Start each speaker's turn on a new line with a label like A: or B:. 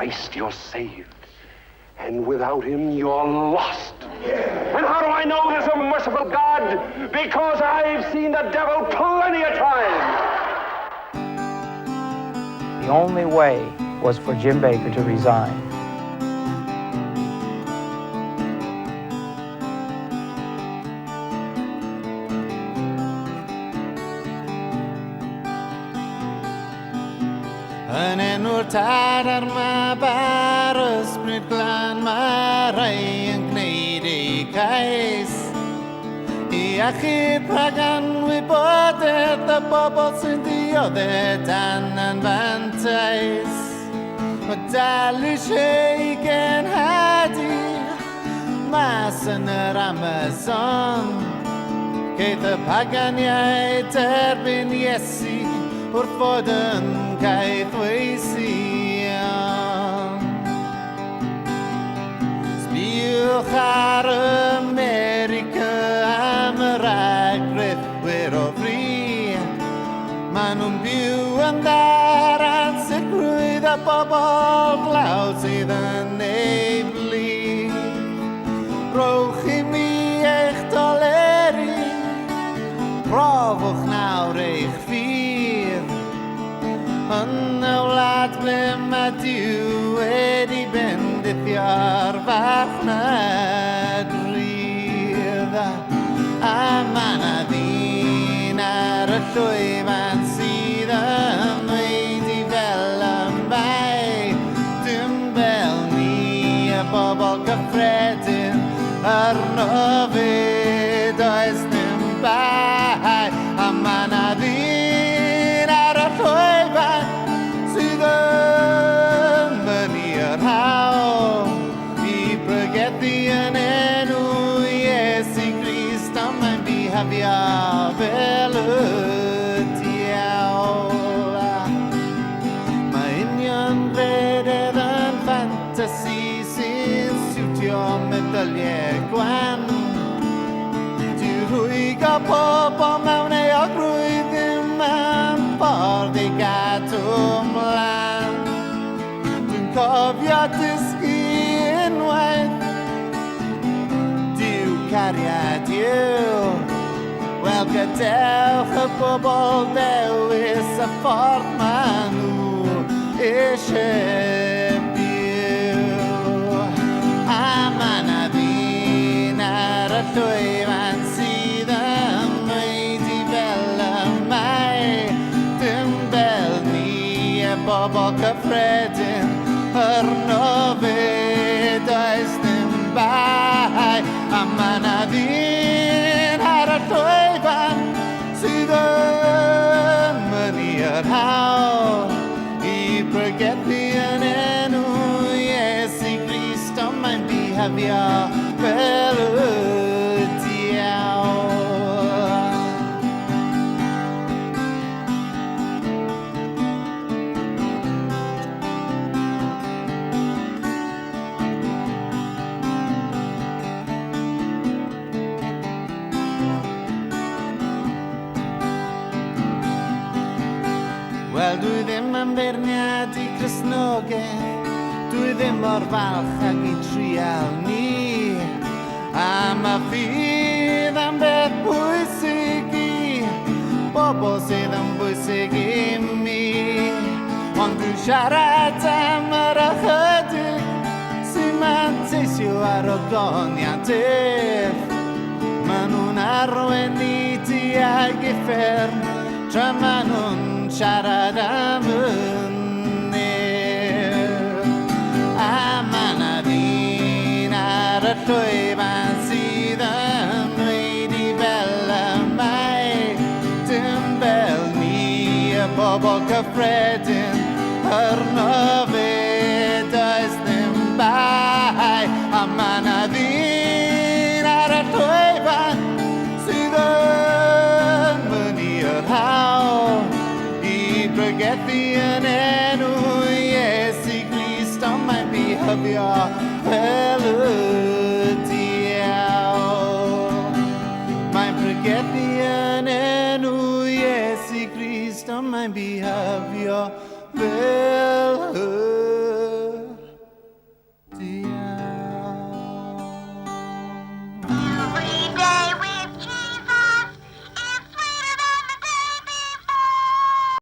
A: Christ, you're saved. And without him, you're lost. And how do I know there's a merciful God? Because I've seen the devil plenty of times.
B: The only way was for Jim Bakker to resign.
C: Yn enw'r tad ar ma bar ysbryd glan mae rai yn gwneud ei cais I achub rhag anwybodeth y bobl sy'n dioddef dan yn fantais Mae dal eisiau I genhadu mas yn yr Amazon Geith y paganiau derbyn Iesu wrth fod yn caeth weisi Sbiwch ar America am yr agreddwyr o fri Maen nhw'n byw yn dar ansicrwydd a bobl glawd sydd yn eiblu Rowch I mi eich doleri Profwch nawr eich ffydd Yn y wlad ble mae Duw wedi bendithio'r farchnad rydd A mae 'na ddyn ar y llwyfan sydd yn dweud I fel ymbai Dim fel ni y bobl gyffredin arno fe does dim bai A mae 'na ddyn ar y llwyfan sydd yn mynnu yr hawl I brygethu yn enw Iesu Grist a mae'n bihafio fel y diawl Mae union fededd yn ffantasi sy'n siwtio meddyliau gwan Rwyg o pobl mewn eogrwydd ddim yn ffordd I gadw mlaen Dwi'n cofio dysgu unwaith Dyw cariad yw Wel gadewch y bobl dewis y ffordd maen nhw eisiau byw A mae 'na ddyn ar y llwyfan sydd yn dweud I fel ymai Dim fel ni y bobl cyffredin arno fe does dim bai A mae 'na ddyn ar y llwyfan sydd yn mynnu yr hawl I brygethu yn enw Iesu Grist ond mae'n bihafio fel y diawl Wel dwi ddim yn feirniad I Cristnogaeth Dwi ddim mor falch ag I trial ni A mae ffydd am beth bwysig I bobl sydd yn bwysig I mi Ond dwi'n siarad am yr ychydig sy'n manteisio ar ogoniaeth Maen nhw'n arwen I diag uffern Tra maen nhw'n siarad am A mae 'na ddyn ar y llwyfan sydd yn dweud I fel ymai Dim fel ni y bobl cyffredin arno fe does dim bai A mae 'na ddyn ar y llwyfan sydd yn mynnu yr hawl I brygethu yn enw Iesu Grist ond mae'n bihafio fel